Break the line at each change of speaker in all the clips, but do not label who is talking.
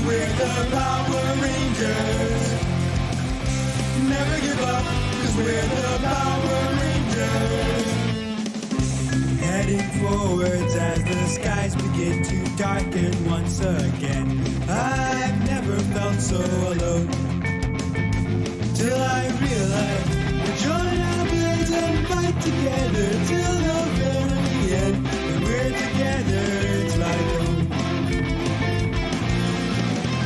we're the Power Rangers. Never give up, cause we're the Power Rangers. Heading forwards as the skies begin to darken once again. I've never felt so alone, till I realized we join our blades and fight together till the very end. When we're together, it's like home.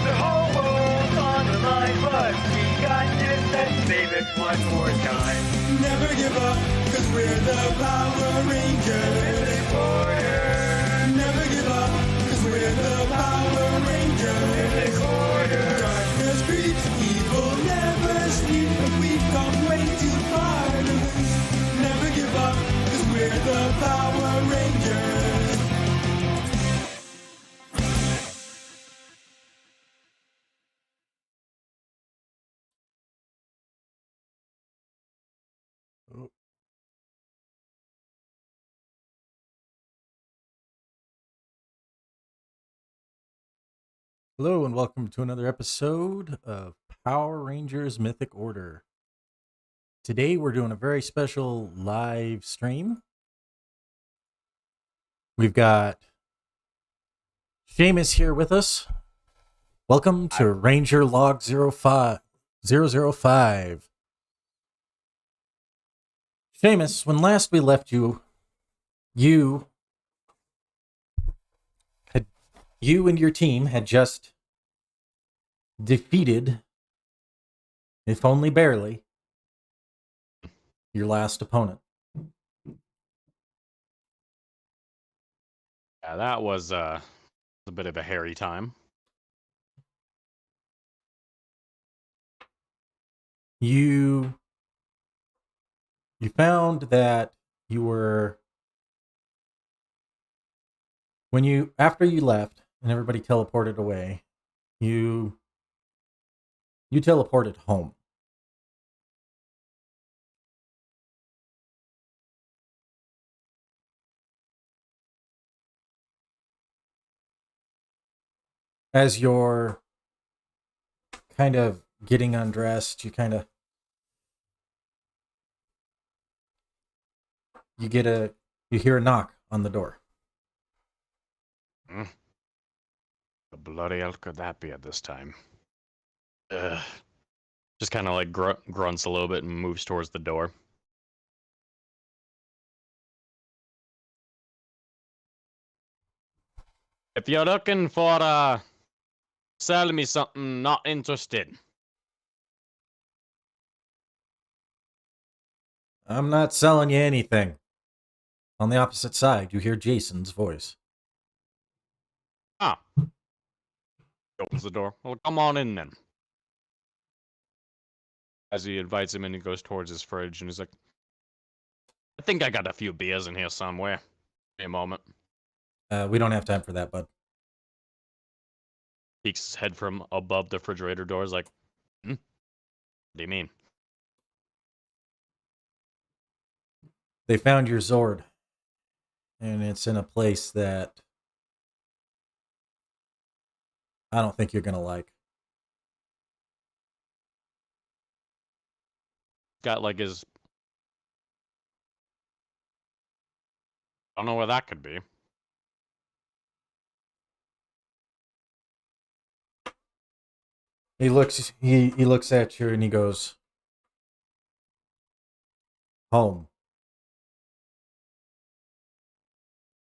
The whole world's on the line, but we got this, let's save it one more time.
Never give up, cause we're the Power Rangers.
Mythic Order.
Never give up, cause we're the Power Rangers.
Mythic Order.
Darkness creeps, evil never sleeps, but we've come way too far to lose. Never give up, cause we're the Power Rangers.
Hello and welcome to another episode of Power Rangers Mythic Order. Today we're doing a very special live stream. We've got Seamus here with us. Welcome to Ranger Log 005. Seamus, when last we left you, you and your team had just defeated, if only barely, your last opponent.
Yeah, that was a bit of a hairy time.
You found that you were, after you left and everybody teleported away, you teleported home. As you're kind of getting undressed, you hear a knock on the door.
The bloody hell could that be at this time? Just kind of like grunts a little bit and moves towards the door. If you're looking for sell me something, not interested.
I'm not selling you anything. On the opposite side, you hear Jason's voice.
Ah. Opens the door. Well, come on in then. As he invites him in, he goes towards his fridge and he's like, I think I got a few beers in here somewhere. Give me a moment.
We don't have time for that, bud.
Peeks his head from above the refrigerator door. Is like, What do you mean?
They found your Zord, and it's in a place that I don't think you're going to like.
Got like his... I don't know where that could be.
He looks at you and he goes, home.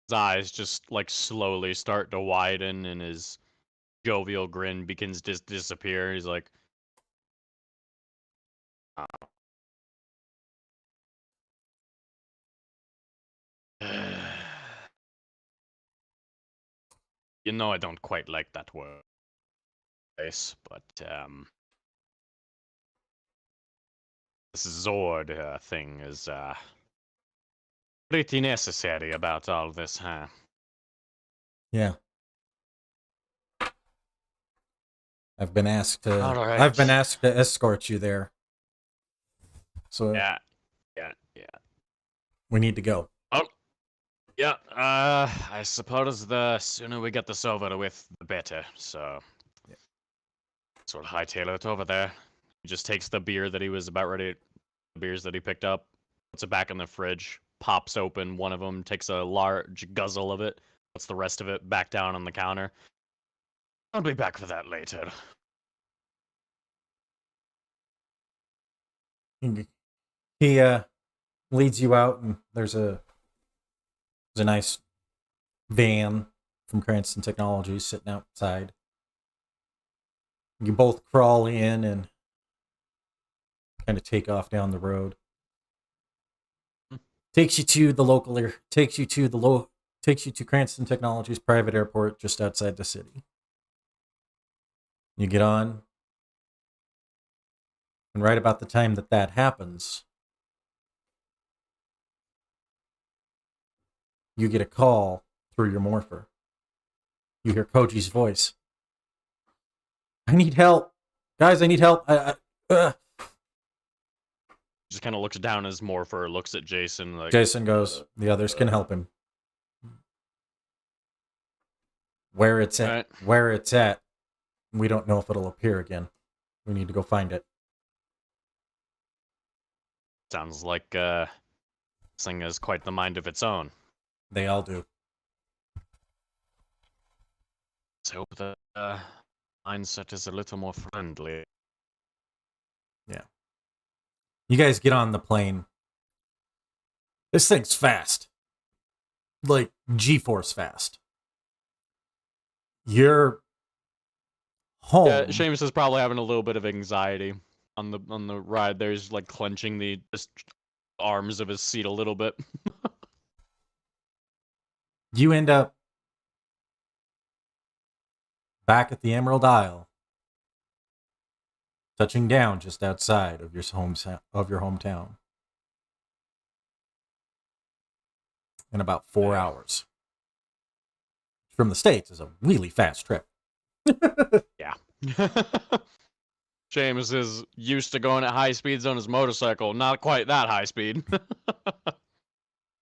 His eyes just like slowly start to widen and his jovial grin begins to disappear. He's like, you know, I don't quite like that word, but this Zord thing is pretty necessary about all this, huh?
Yeah. I've been asked to escort you there. So
Yeah.
we need to go.
Oh, yeah. I suppose the sooner we get this over with, the better. So, So hightail it over there. He just takes the beer that he was about ready, the beers that he picked up, puts it back in the fridge, pops open one of them, takes a large guzzle of it, puts the rest of it back down on the counter. I'll be back for that later.
He leads you out, and there's a nice van from Cranston Technologies sitting outside. You both crawl in and kind of take off down the road. Takes you to Cranston Technologies private airport just outside the city. You get on, and right about the time that happens, you get a call through your morpher. You hear Koji's voice. I need help. Guys, I need help.
Just kind of looks down his morpher, looks at Jason. Like
Jason goes, the others can help him. Where it's at, we don't know if it'll appear again. We need to go find it.
Sounds like this thing has quite the mind of its own.
They all do.
Let's hope the mindset is a little more friendly.
Yeah. You guys get on the plane. This thing's fast. Like G-force fast. You're home.
Yeah, Seamus is probably having a little bit of anxiety on the ride. There's like clenching the arms of his seat a little bit.
You end up back at the Emerald Isle, touching down just outside of your hometown in about 4 hours. From the States is a really fast trip.
Yeah. Seamus is used to going at high speeds on his motorcycle, not quite that high speed.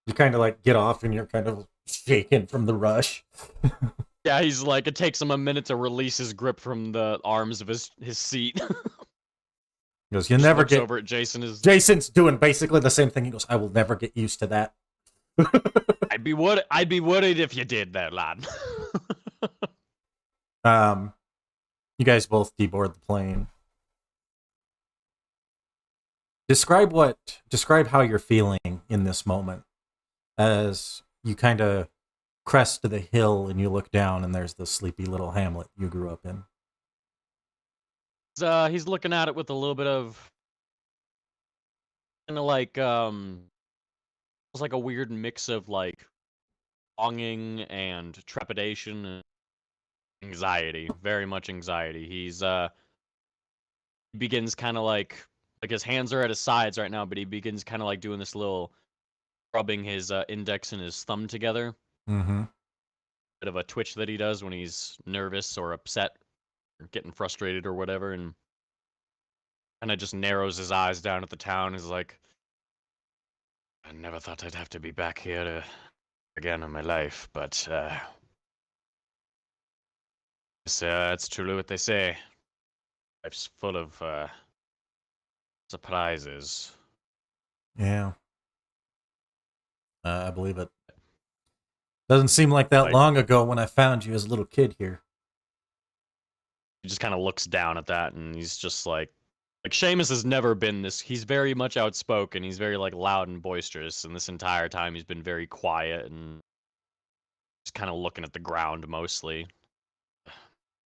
You kind of like get off and you're kind of shaken from the rush.
Yeah, he's like, it takes him a minute to release his grip from the arms of his seat.
He goes, "You'll never get
over at Jason.
Jason's doing basically the same thing. He goes, "I will never get used to that."
I'd be worried if you did that, lad.
You guys both deboard the plane. Describe how you're feeling in this moment as you kind of crest the hill and you look down and there's the sleepy little hamlet you grew up in.
He's looking at it with a little bit of kind of like it's like a weird mix of like longing and trepidation and anxiety, very much anxiety. He's begins kind of like his hands are at his sides right now, but he begins kind of like doing this little rubbing his index and his thumb together.
Mm-hmm.
Bit of a twitch that he does when he's nervous or upset or getting frustrated or whatever, and kind of just narrows his eyes down at the town. He's like, I never thought I'd have to be back here again in my life, but it's truly what they say. Life's full of surprises.
Yeah. I believe it. Doesn't seem like that long ago when I found you as a little kid here.
He just kind of looks down at that, and he's just like Seamus has never been this. He's very much outspoken. He's very like loud and boisterous, and this entire time he's been very quiet and just kind of looking at the ground mostly.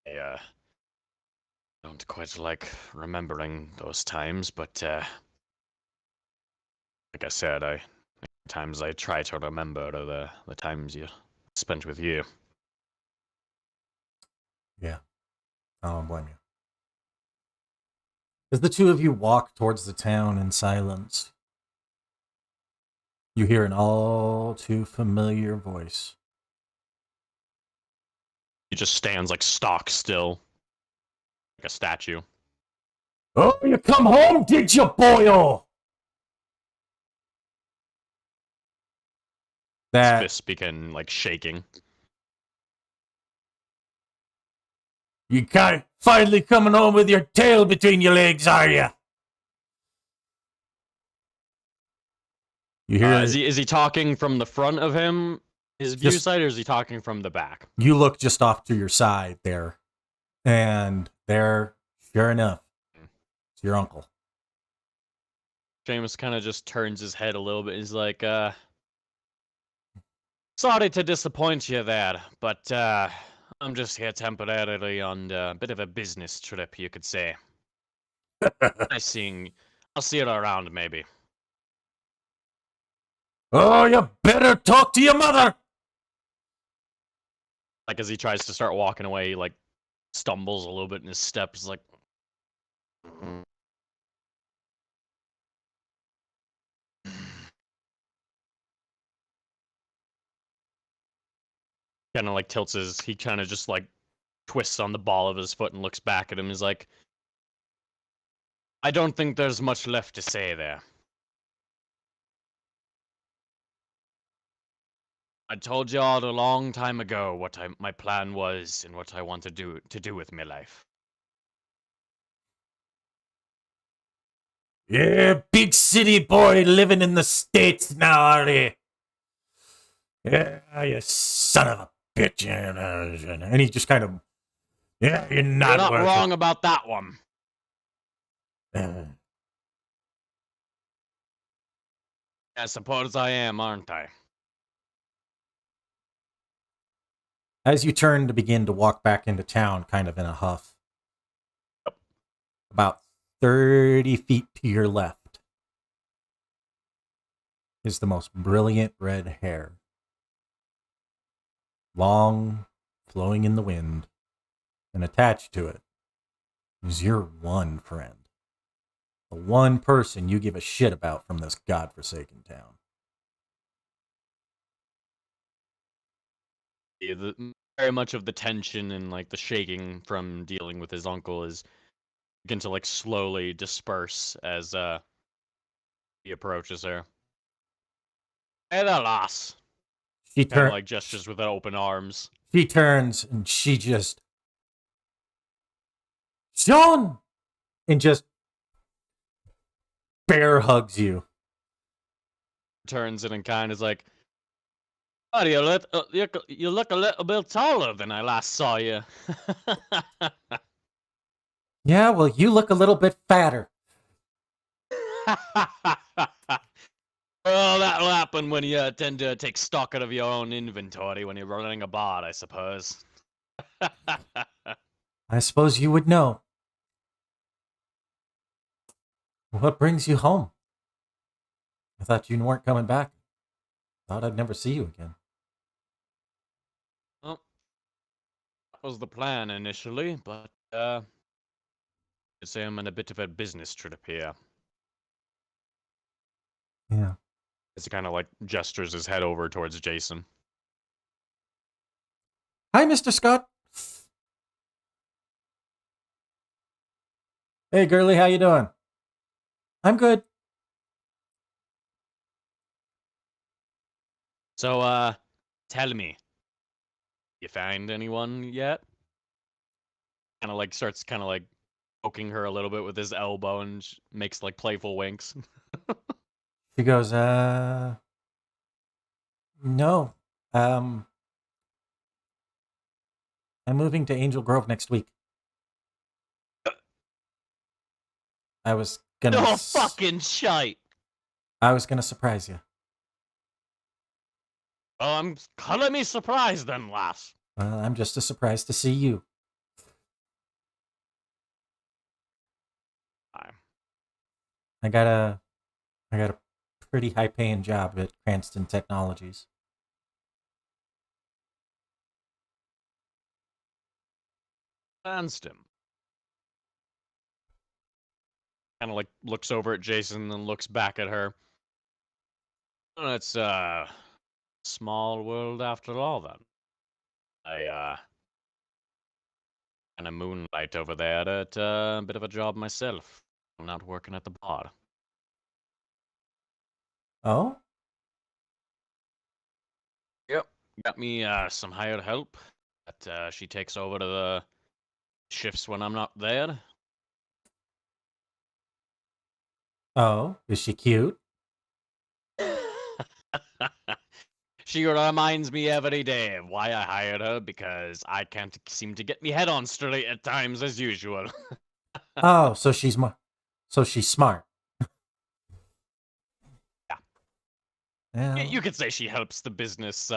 I don't quite like remembering those times, but like I said, times I try to remember are the times you spent with you.
Yeah, I don't blame you. As the two of you walk towards the town in silence, you hear an all too familiar voice.
He just stands like stock still, like a statue.
Oh, you come home, did you, boyo?
His fists begin like shaking.
You got Finally coming home with your tail between your legs, are you? You hear?
Is he talking from the front of him, his view
Just-
side, or is he talking from the back?
You look just off to your side there, and there, sure enough, it's your uncle.
Seamus kind of just turns his head a little bit. He's like, sorry to disappoint you there, but I'm just here temporarily on a bit of a business trip, you could say. Nice seeing. I'll see you around, maybe.
Oh, you better talk to your mother.
Like as he tries to start walking away, he like stumbles a little bit in his steps, like. Kind of like tilts his. He kind of just like twists on the ball of his foot and looks back at him. He's like, I don't think there's much left to say there. I told you all a long time ago what my plan was and what I want to do with my life.
Yeah, big city boy living in the States now, are you? Yeah, you son of a bitch. And he just kind of, yeah, you're not,
You're not
worth
wrong about that one.
it.
I suppose I am, aren't I?
As you turn to begin to walk back into town, kind of in a huff, about 30 feet to your left is the most brilliant red hair. Long, flowing in the wind, and attached to it is your one friend. The one person you give a shit about from this godforsaken town.
Yeah, very much of the tension and like the shaking from dealing with his uncle is begin to like slowly disperse as he approaches her. Hey there, lass.
She
Kind of
turns.
like gestures with open arms.
She turns and she just, Sean, and just bear hugs you.
Turns it and kind of is like, oh, you look a little bit taller than I last saw you.
Yeah, well, you look a little bit fatter.
Well, that'll happen when you tend to take stock out of your own inventory when you're running a bar, I suppose.
I suppose you would know. What brings you home? I thought you weren't coming back. Thought I'd never see you again.
Well, that was the plan initially, but you say I'm on a bit of a business trip here.
Yeah.
As he kind of like gestures his head over towards Jason.
Hi, Mr. Scott. Hey, girly, how you doing? I'm good.
So, tell me, you find anyone yet? Kind of like starts kind of like poking her a little bit with his elbow and makes like playful winks.
She goes, no. I'm moving to Angel Grove next week. I was gonna.
No fucking shite.
I was gonna surprise you.
Oh, I'm calling me surprised then, lass.
I'm just as surprised to see you. I got a pretty high paying job at Cranston Technologies.
Cranston. Kind of like looks over at Jason and then looks back at her. Oh, it's a small world after all then. I kind of moonlight over there at a bit of a job myself. I'm not working at the bar.
Oh?
Yep. Got me some hired help that she takes over to the shifts when I'm not there.
Oh, is she cute?
She reminds me every day of why I hired her, because I can't seem to get me head on straight at times as usual.
Oh, so she's smart.
Yeah.
Yeah.
You could say she helps the business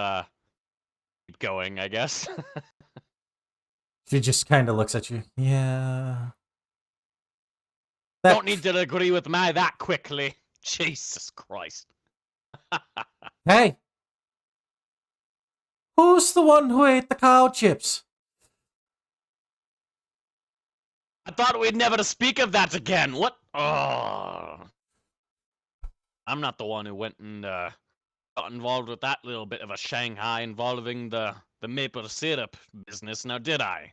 keep going, I guess.
She just kind of looks at you. Yeah. That-
Don't need to agree with me that quickly. Jesus Christ.
Hey, who's the one who ate the cow chips?
I thought we'd never to speak of that again. What? Oh. I'm not the one who went and got involved with that little bit of a Shanghai involving the maple syrup business, now did I?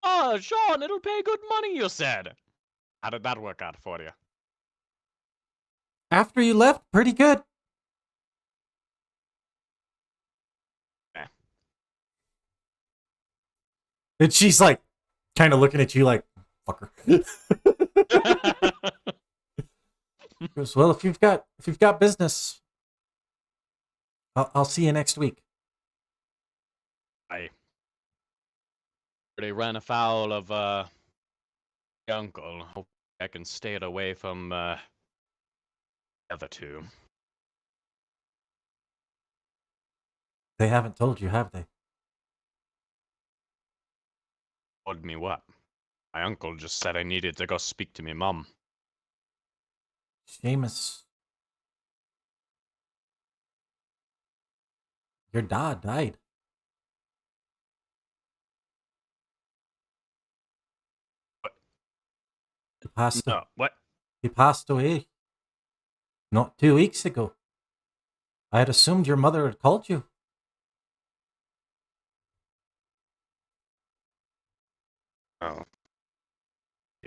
Oh, Sean, it'll pay good money, you said. How did that work out for you?
After you left, pretty good.
Eh.
And she's like, kind of looking at you like, fucker. Goes, well, if you've got business, I'll see you next week.
I already ran afoul of my uncle. Hope I can stay it away from the other two.
They haven't told you, have they?
Told me what? My uncle just said I needed to go speak to me mum.
Seamus, your dad died.
What?
He passed.
No, what?
He passed away. Not 2 weeks ago. I had assumed your mother had called you.
Oh.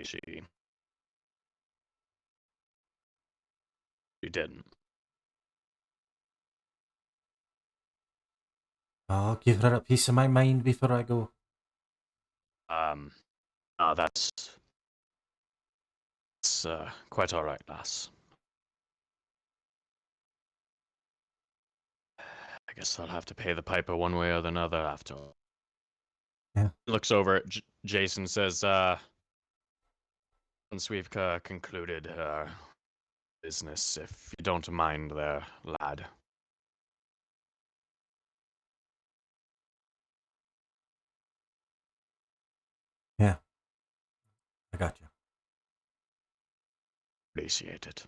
She didn't.
I'll give her a piece of my mind before I go.
No, that's quite all right, lass. I guess I'll have to pay the piper one way or another after all.
Yeah.
Looks over at Jason, says, once we've concluded business, if you don't mind there, lad.
Yeah. I got you.
Appreciate it.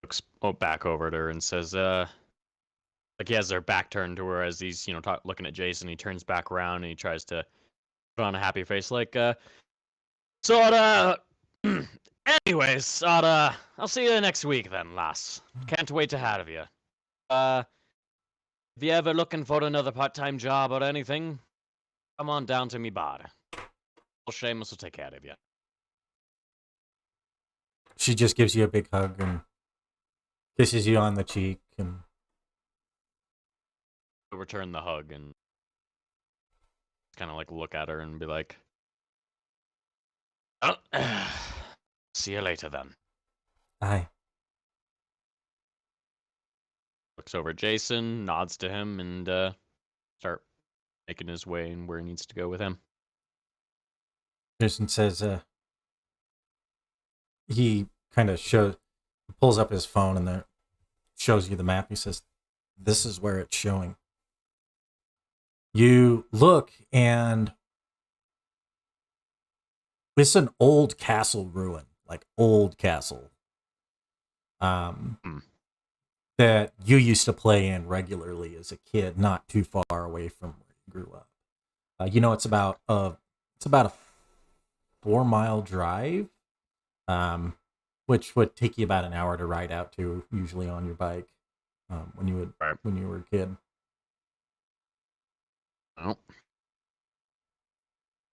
Looks back over at her and says, like he has their back turned to her as he's, looking at Jason. He turns back around and he tries to put on a happy face, like, anyways, I'll see you next week then, lass. Can't wait to have you. If you ever looking for another part-time job or anything, come on down to me bar. Seamus will take care of you.
She just gives you a big hug and kisses you on the cheek and
He'll return the hug and kind of like look at her and be like, oh, see you later then.
aye.
Looks over at Jason, nods to him, and start making his way and where he needs to go with him.
Jason says, he kind of pulls up his phone and there shows you the map. He says, this is where it's showing. You look and it's an old castle ruin, like old castle. That you used to play in regularly as a kid, not too far away from where you grew up. It's about a 4-mile drive, which would take you about an hour to ride out to, usually on your bike, when you were a kid.
Oh.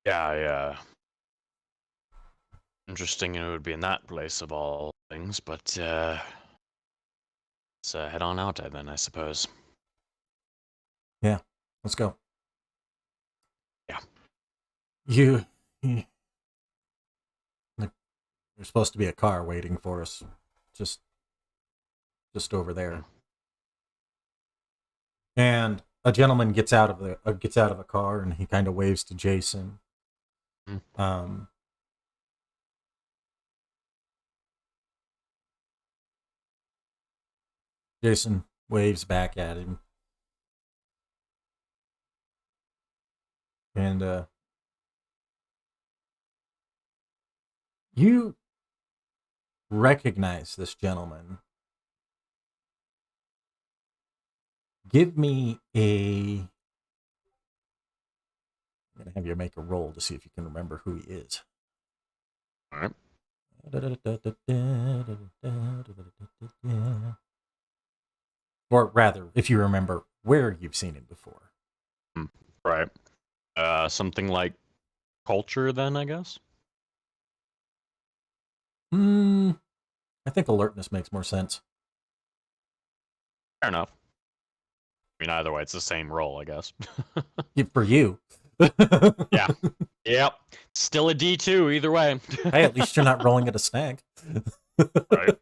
Yeah. Interesting it would be in that place of all things, but let's head on out then, I suppose.
Yeah, let's go.
Yeah.
You, there's supposed to be a car waiting for us, just over there. And a gentleman gets out of a car, and he kind of waves to Jason. Jason waves back at him, and you recognize this gentleman. Give me a... I'm going to have you make a roll to see if you can remember who he is.
All right.
Or rather, if you remember where you've seen him before.
Right. Something like culture, then, I guess?
I think alertness makes more sense.
Fair enough. I mean, either way, it's the same roll, I guess.
For you.
Yeah. Yep. Still a D2, either way.
Hey, at least you're not rolling at a snag.
Right.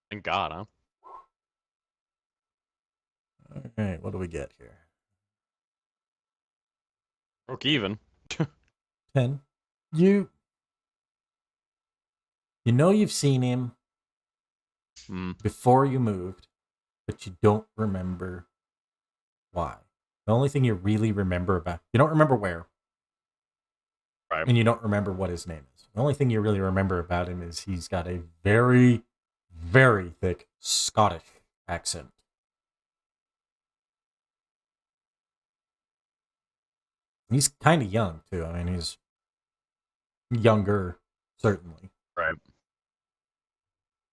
Thank God, huh?
All right, what do we get here?
Broke even.
10. You know you've seen him before you moved, but you don't remember why. The only thing you really remember about... You don't remember where.
Right.
And you don't remember what his name is. The only thing you really remember about him is he's got a very, very thick Scottish accent. He's kind of young, too. I mean, he's younger, certainly.
Right.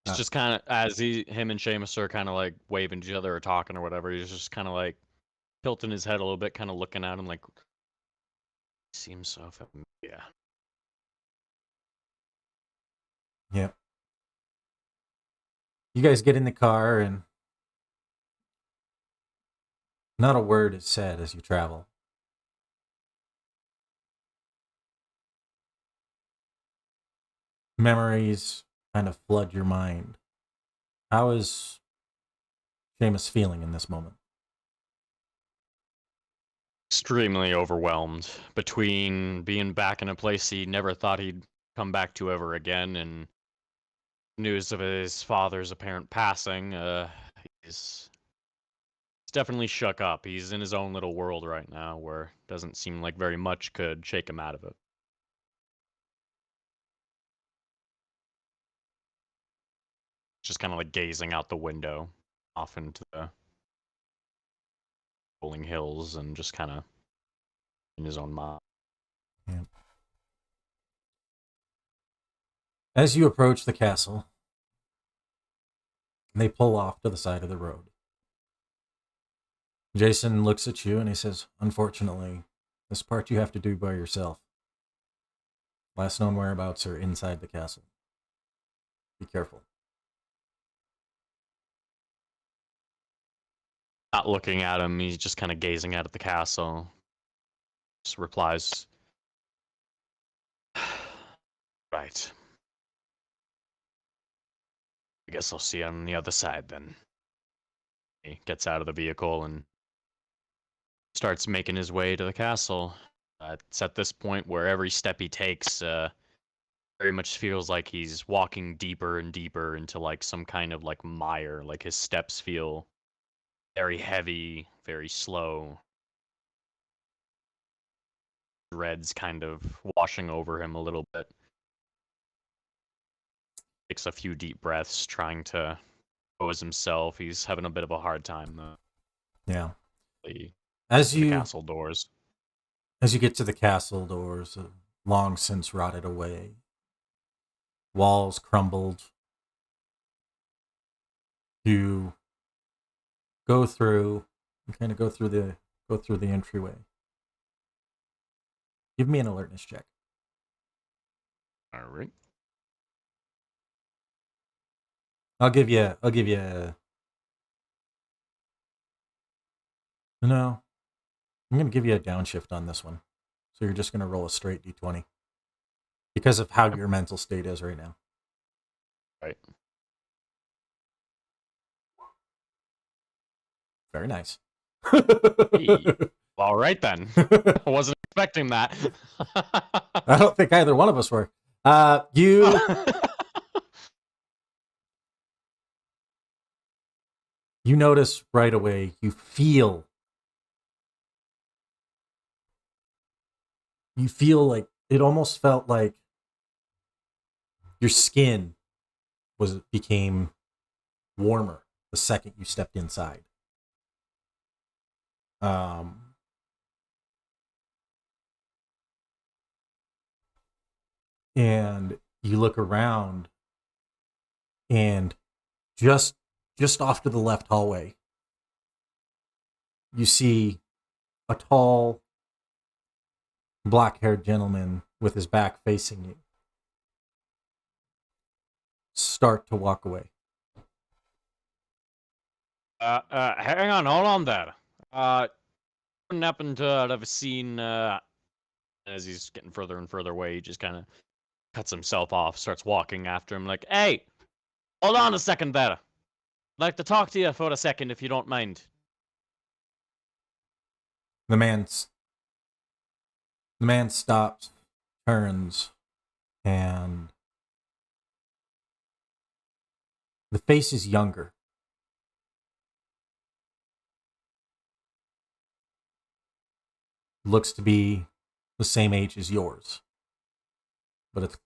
It's just kind of, as him and Seamus are kind of like waving to each other or talking or whatever, he's just kind of like tilting his head a little bit, kind of looking at him like, seems so familiar.
Yep. You guys get in the car, and not a word is said as you travel. Memories kind of flood your mind. How is Seamus feeling in this moment?
Extremely overwhelmed between being back in a place he never thought he'd come back to ever again and news of his father's apparent passing. He's definitely shook up. He's in his own little world right now where it doesn't seem like very much could shake him out of it. Just kind of like gazing out the window off into the rolling hills and just kind of in his own mind.
Yeah. As you approach the castle, they pull off to the side of the road. Jason looks at you and he says, "Unfortunately, this part you have to do by yourself. Last known whereabouts are inside the castle. Be careful."
Not looking at him, he's just kind of gazing out at the castle. Just replies, "Right. I guess I'll see you on the other side then." He gets out of the vehicle and starts making his way to the castle. It's at this point where every step he takes very much feels like he's walking deeper and deeper into like some kind of like mire. Like his steps feel very heavy, very slow. Dreads kind of washing over him a little bit. Takes a few deep breaths, trying to compose himself. He's having a bit of a hard time though.
Yeah.
The
As you
castle doors.
As you get to the castle doors, long since rotted away, walls crumbled. You go through the entryway. Give me an alertness check.
All right.
I'll give you no. I'm going to give you a downshift on this one. So you're just going to roll a straight d20 because of how your mental state is right now.
Right.
Very nice.
Hey. All right then. I wasn't expecting that.
I don't think either one of us were. You notice right away, you feel like it almost felt like your skin became warmer the second you stepped inside. And you look around, and just off to the left hallway, you see a tall, black-haired gentleman with his back facing you start to walk away.
Hang on, hold on there. Happened to have seen, as he's getting further and further away, he just kind of cuts himself off, starts walking after him like, hey, hold on a second there. I'd like to talk to you for a second if you don't mind.
The man stops, turns, and the face is younger. Looks to be the same age as yours. But it's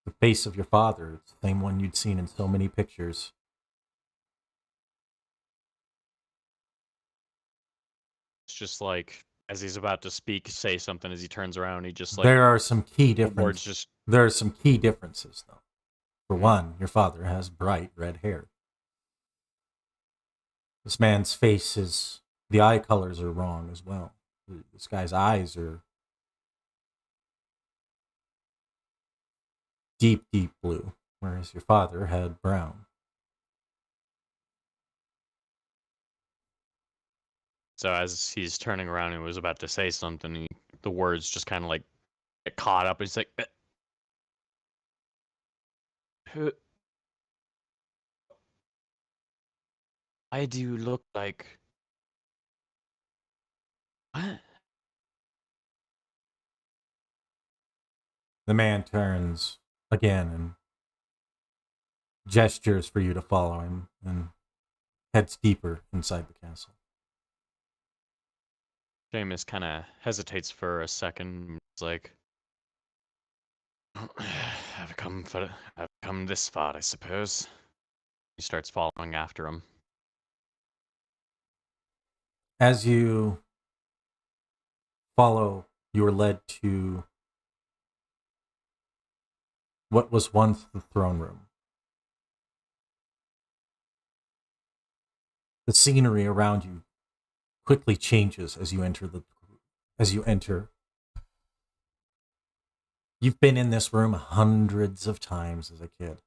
the face of your father. It's the same one you'd seen in so many pictures.
It's just like, as he's about to say something, as he turns around, he just like...
There are some key
differences,
though. For one, your father has bright red hair. This man's face the eye colors are wrong as well. This guy's eyes are deep, deep blue, whereas your father had brown.
So as he's turning around and was about to say something, the words just kind of like get caught up. He's like, "Who? I do look like what?"
The man turns again and gestures for you to follow him and heads deeper inside the castle.
Seamus kind of hesitates for a second. It's like, I've come this far, I suppose. He starts following after him.
As you follow, you are led to what was once the throne room. The scenery around you quickly changes as you enter. You've been in this room hundreds of times as a kid.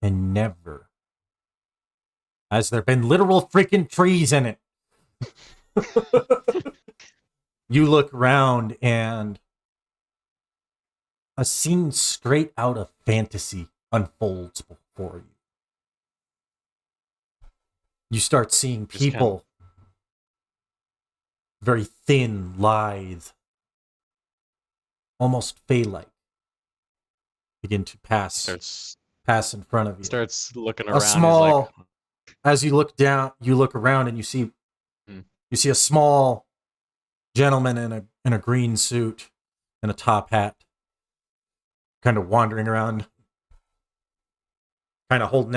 And never has there been literal freaking trees in it. You look around and a scene straight out of fantasy unfolds before you. You start seeing people very thin, lithe, almost fey-like, begin to pass in front of you.
Starts looking around.
As you look down, you look around and you see a small gentleman in a green suit and a top hat, kind of wandering around, kind of holding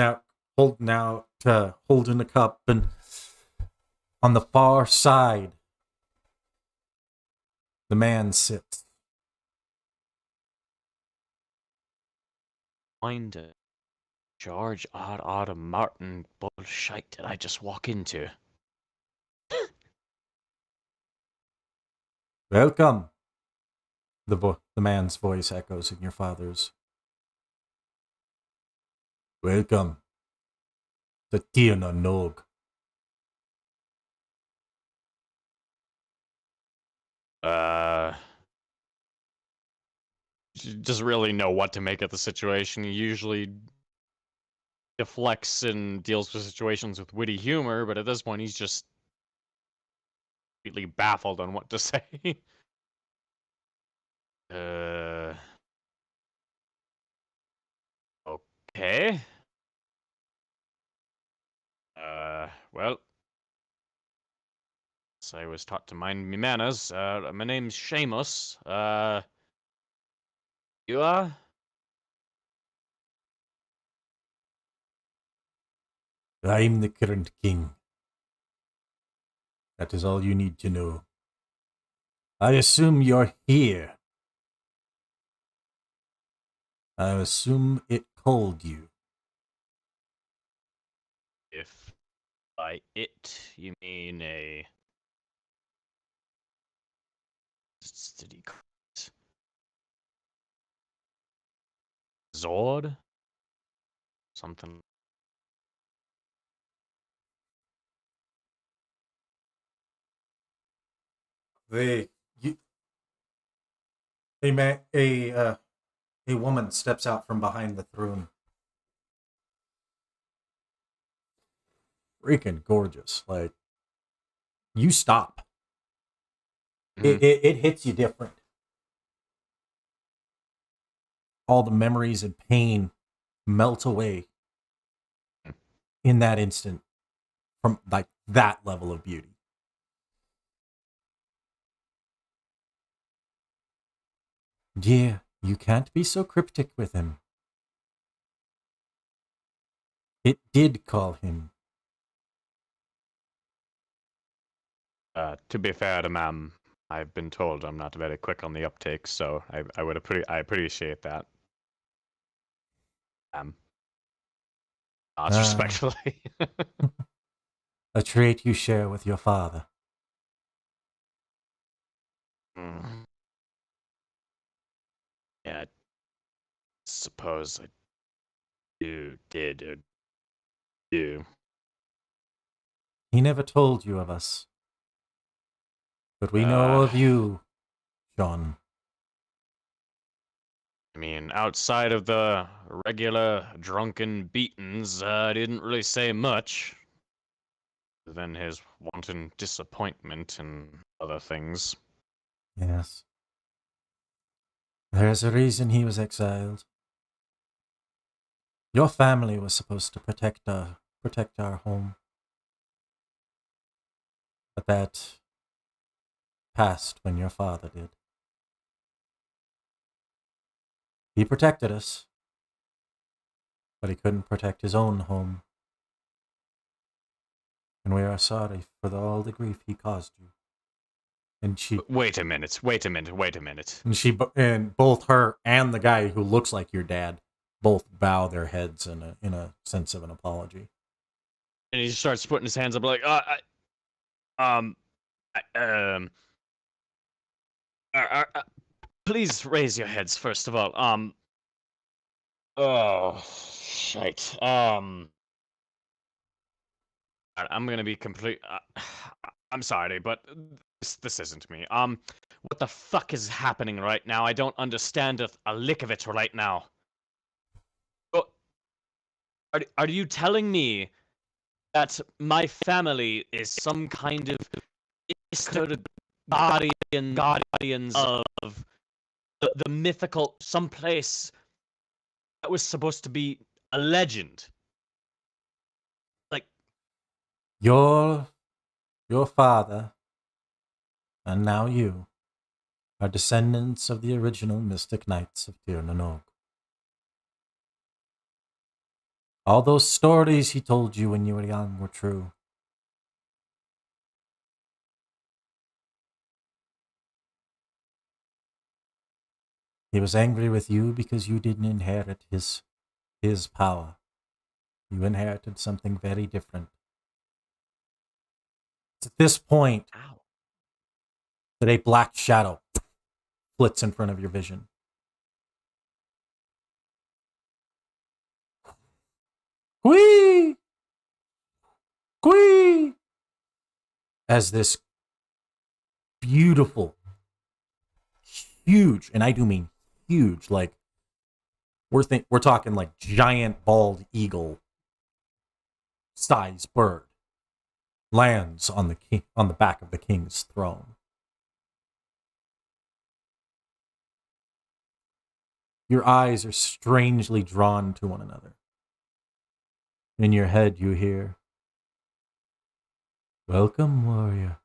a cup, and on the far side, the man sits.
Find a George R. Martin bullshit did I just walk into?
Welcome. The man's voice echoes in your father's. Welcome to Tina Nog.
Uh, doesn't really know what to make of the situation. He usually deflects and deals with situations with witty humor, but at this point, he's just completely baffled on what to say. uh, okay. Well, so I was taught to mind me manners. My name's Seamus. You are?
I'm the current king. That is all you need to know. I assume you're here. I assume it called you.
If by it you mean a city Zord? Something.
They, you, a woman steps out from behind the throne. Freaking gorgeous. Like, you stop. It hits you different. All the memories and pain melt away in that instant from like that level of beauty. Yeah, you can't be so cryptic with him. It did call him.
To be fair to ma'am, I've been told I'm not very quick on the uptake, so I appreciate that. Not respectfully.
A trait you share with your father.
Yeah, I suppose I did.
He never told you of us. But we know of you, John.
I mean, outside of the regular drunken beatings, I didn't really say much. Than his wanton disappointment and other things.
Yes. There's a reason he was exiled. Your family was supposed to protect our home. But that passed when your father did. He protected us, but he couldn't protect his own home. And we are sorry for all the grief he caused you. And she
Wait a minute.
and both her and the guy who looks like your dad both bow their heads in a sense of an apology.
And he starts putting his hands up like, please raise your heads first of all. Oh, shite. I'm gonna be complete. I'm sorry, but this isn't me. What the fuck is happening right now? I don't understand a lick of it right now. Oh, are you telling me that my family is some kind of distorted guardians of the mythical someplace that was supposed to be a legend? Like,
Your father, and now you, are descendants of the original Mystic Knights of Tir na Nog. All those stories he told you when you were young were true. He was angry with you because you didn't inherit his power. You inherited something very different. It's at this point
ow.
that a black shadow flits in front of your vision. Whee! Whee! As this beautiful huge, and I do mean huge. Like we're talking like giant bald eagle size bird lands on the back of the king's throne. Your eyes are strangely drawn to one another. In your head, you hear, "Welcome, warrior."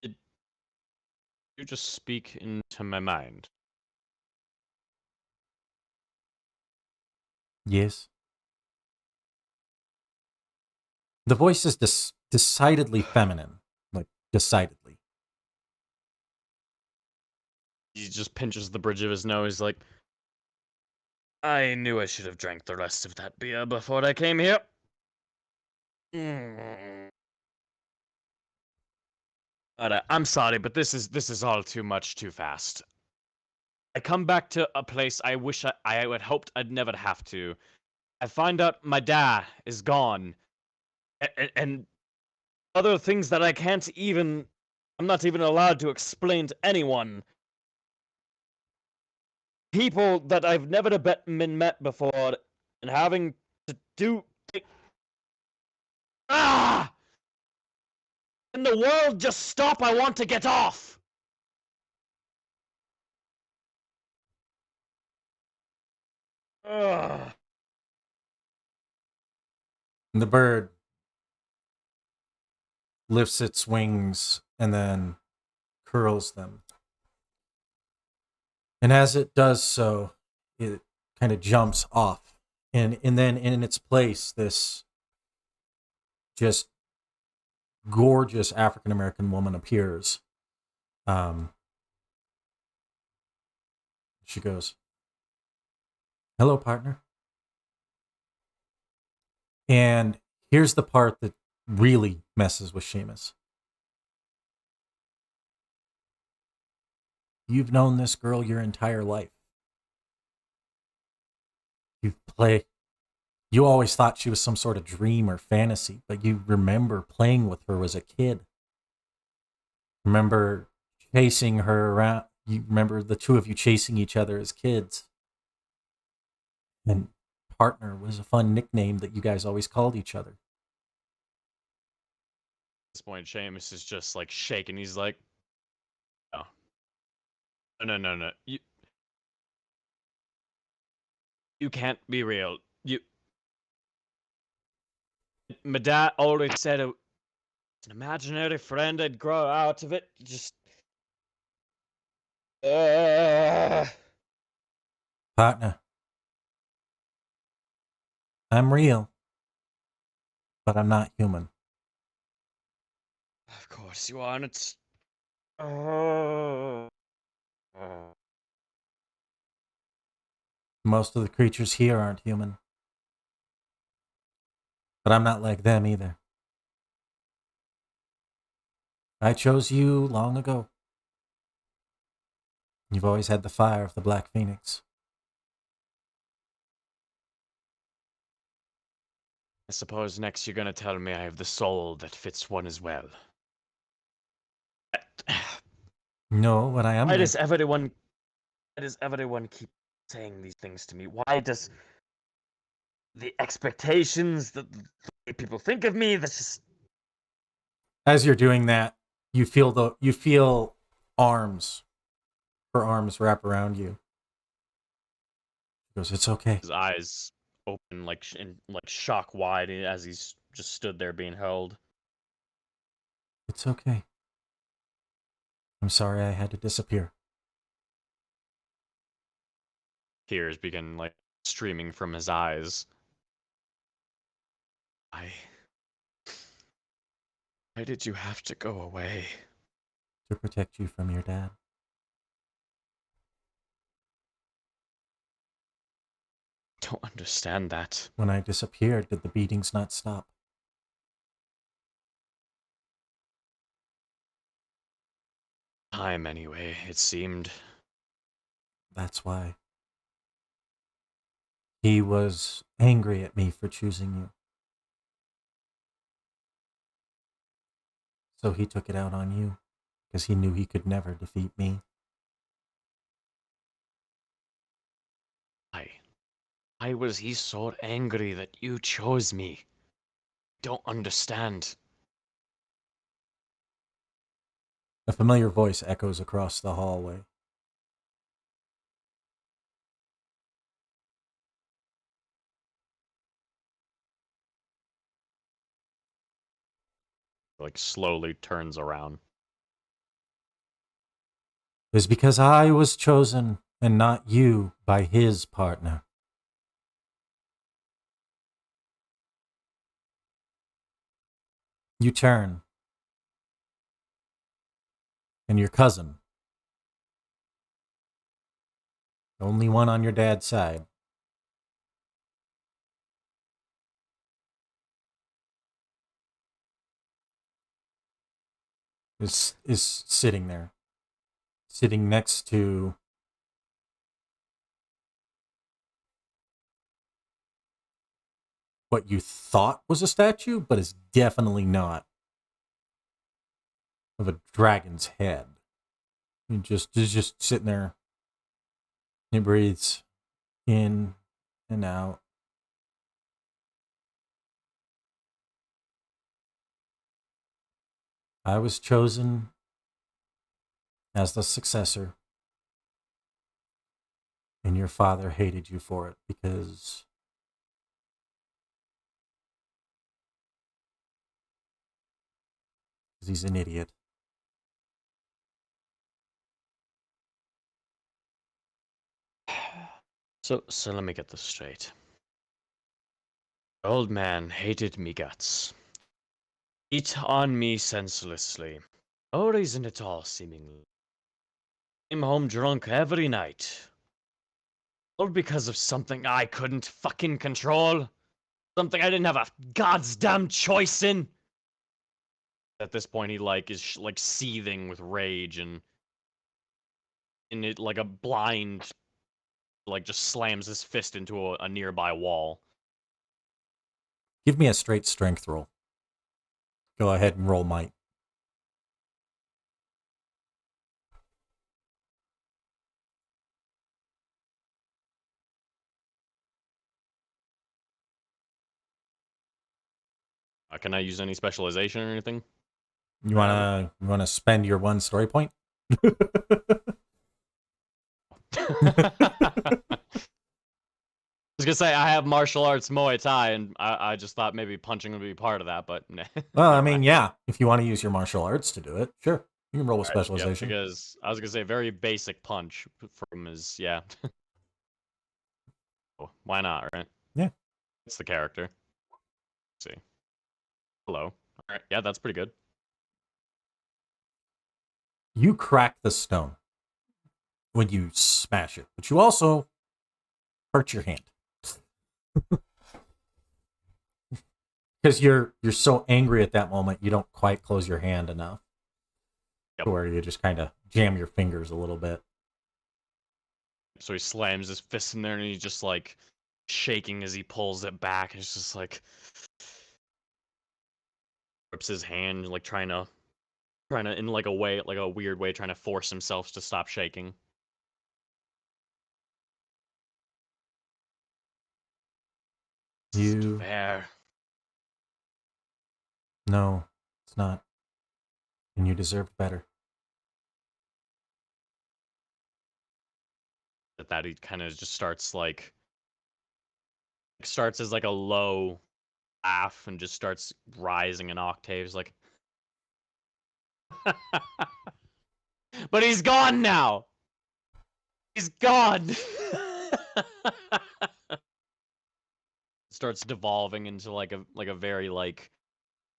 Did you just speak into my mind?
Yes. The voice is decidedly feminine. Like, decidedly.
He just pinches the bridge of his nose, like, I knew I should have drank the rest of that beer before I came here. But I'm sorry, but this is all too much, too fast. I come back to a place I wish I had hoped I'd never have to. I find out my dad is gone, and other things that I'm not even allowed to explain to anyone. People that I've never been met before, and having to do. Ah! Can the world just stop? I want to get off! Ugh.
And the bird lifts its wings and then curls them. And as it does so, it kind of jumps off. And then in its place, this just gorgeous African American woman appears. She goes, "Hello, partner." And here's the part that really messes with Seamus. You've known this girl your entire life. You always thought she was some sort of dream or fantasy, but you remember playing with her as a kid. Remember chasing her around. You remember the two of you chasing each other as kids. And partner was a fun nickname that you guys always called each other.
At this point, Seamus is just like shaking. He's like, "No, no. You can't be real. My dad always said it was an imaginary friend. I'd grow out of it. Just,
Partner, I'm real, but I'm not human.
Of course you are, and it's. Oh.
Most of the creatures here aren't human. But I'm not like them either. I chose you long ago. You've always had the fire of the Black Phoenix.
I suppose next you're gonna tell me I have the soul that fits one as well.
No, what I am.
Why does everyone keep saying these things to me? Why does the expectations that the way people think of me, that's just.
As you're doing that, you feel arms, her arms wrap around you. She goes, "It's okay."
His eyes open in shock wide as he's just stood there being held.
"It's okay. I'm sorry I had to disappear."
Tears begin streaming from his eyes. Why did you have to go away?
To protect you from your dad.
Don't understand that.
When I disappeared, did the beatings not stop?
Time anyway, it seemed.
That's why. He was angry at me for choosing you. So he took it out on you, because he knew he could never defeat me.
Why was he so angry that you chose me? Don't understand.
A familiar voice echoes across the hallway.
Like slowly turns around.
It was because I was chosen and not you by his partner. You turn, and your cousin, the only one on your dad's side, is sitting there, sitting next to what you thought was a statue, but is definitely not, of a dragon's head. He's just sitting there. He breathes in and out. I was chosen as the successor, and your father hated you for it because he's an idiot.
So let me get this straight. The old man hated me guts. Eat on me senselessly. No reason at all, seemingly. Came home drunk every night. All because of something I couldn't fucking control. Something I didn't have a god's damn choice in. At this point, he is like seething with rage and it like a blind, like just slams his fist into a nearby wall.
Give me a straight strength roll. Go ahead and roll might.
Can I use any specialization or anything?
You wanna spend your one story point?
I was gonna say I have martial arts Muay Thai, and I just thought maybe punching would be part of that, but
Well, I
never
mean,
mind.
yeah. If you want to use your martial arts to do it, sure. You can roll with
Alright, yep,
specialization.
because I was gonna say very basic punch from his Oh, why not, right?
Yeah.
It's the character. Let's see. Hello. All right, yeah, that's pretty good.
You crack the stone when you smash it, but you also hurt your hand. Because you're so angry at that moment, you don't quite close your hand enough.
Yep.
To where you just kind of jam your fingers a little bit.
So he slams his fist in there, and he's just like shaking as he pulls it back. It's just like rips his hand, like trying to in like a way, like a weird way, trying to force himself to stop shaking. It's
You
fair.
No, it's not. And you deserved better.
At that, he kind of just starts like starts as like a low laugh and just starts rising in octaves, like. But he's gone now. He's gone. Starts devolving into like a very like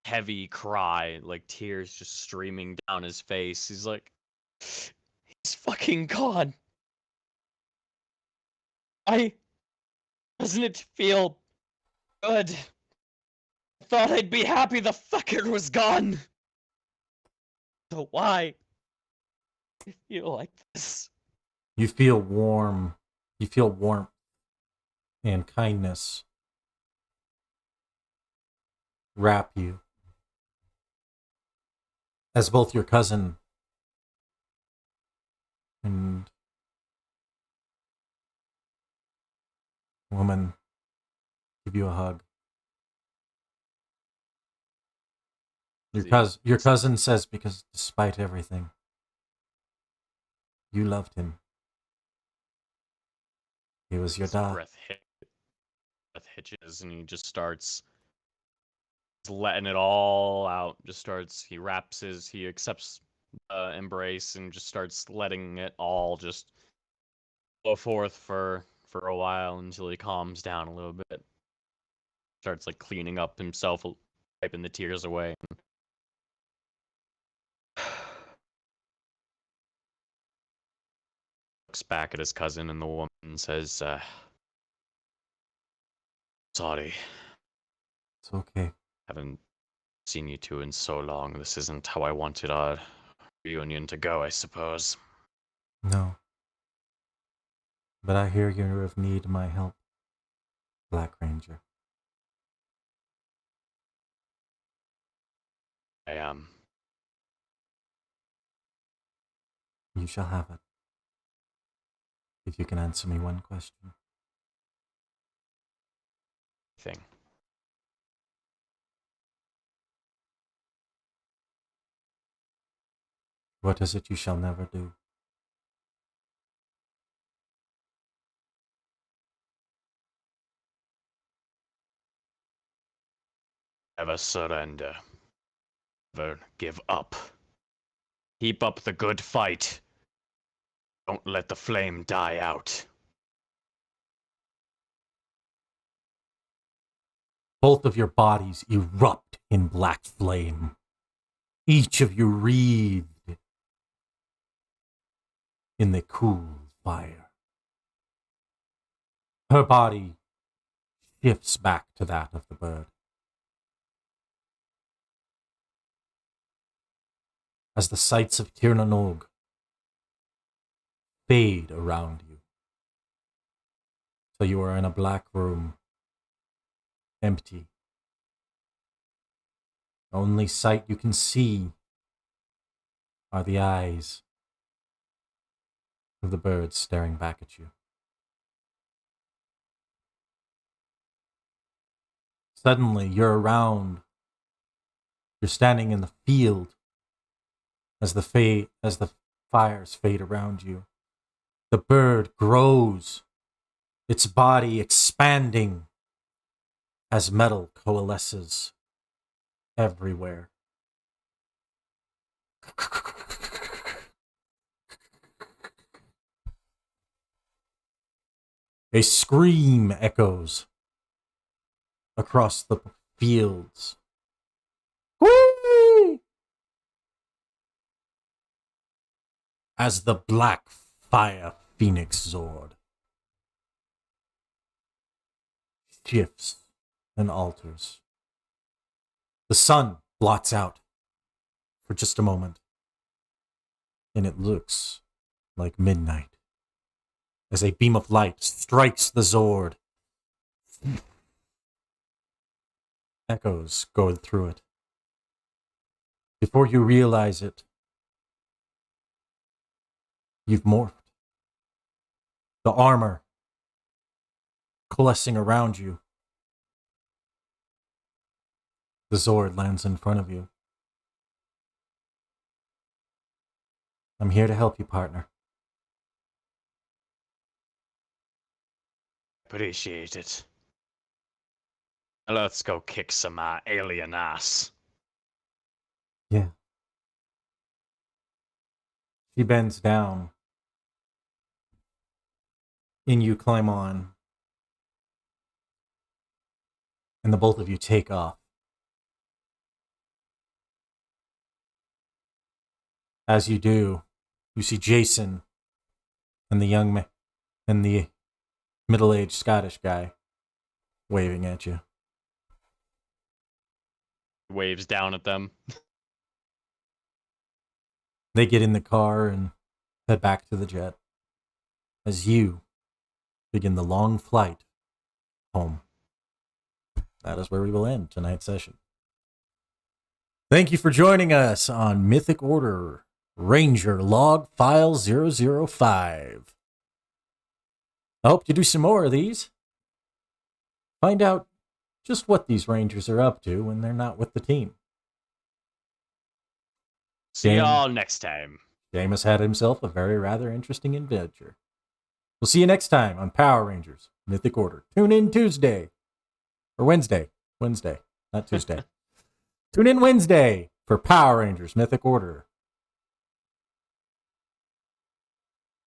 heavy cry, like tears just streaming down his face. He's like, he's fucking gone. Doesn't it feel good? I thought I'd be happy the fucker was gone. So why do I feel like this?
You feel warm. You feel warmth and kindness wrap you as both your cousin and woman give you a hug. Your cousin says because despite everything, you loved him. He was your
His
dad.
breath hitches, and he just starts letting it all out. He accepts the embrace and just starts letting it all just go forth for a while until he calms down a little bit. Starts like cleaning up himself, wiping the tears away. Looks back at his cousin, and the woman says, sorry,
It's okay.
haven't seen you two in so long. This isn't how I wanted our reunion to go, I suppose.
No. But I hear you have need my help, Black Ranger.
I am.
You shall have it. If you can answer me one question.
Thing.
What is it you shall never do?
Never surrender. Never give up. Keep up the good fight. Don't let the flame die out.
Both of your bodies erupt in black flame. Each of you wreathed in the cool fire. Her body shifts back to that of the bird. As the sights of Tir na Nog fade around you. So you are in a black room, empty. The only sight you can see are the eyes of the bird staring back at you. Suddenly, you're standing in the field as the fires fade around you. The bird grows, its body expanding as metal coalesces everywhere. A scream echoes across the fields. Whee! As the black fire phoenix Zord shifts and alters. The sun blots out for just a moment, and it looks like midnight as a beam of light strikes the Zord. Echoes go through it. Before you realize it, you've morphed. The armor coalescing around you. The Zord lands in front of you. I'm here to help you, partner.
Appreciate it. Let's go kick some alien ass.
Yeah. She bends down. And you climb on. And the both of you take off. As you do, you see Jason and the young man and the middle-aged Scottish guy waving at you.
Waves down at them.
They get in the car and head back to the jet as you begin the long flight home. That is where we will end tonight's session. Thank you for joining us on Mythic Order Ranger Log File 005. I hope you do some more of these. Find out just what these Rangers are up to when they're not with the team.
See y'all next time.
Seamus had himself a very rather interesting adventure. We'll see you next time on Power Rangers Mythic Order. Tune in Tuesday. Or Wednesday. Wednesday, not Tuesday. Tune in Wednesday for Power Rangers Mythic Order.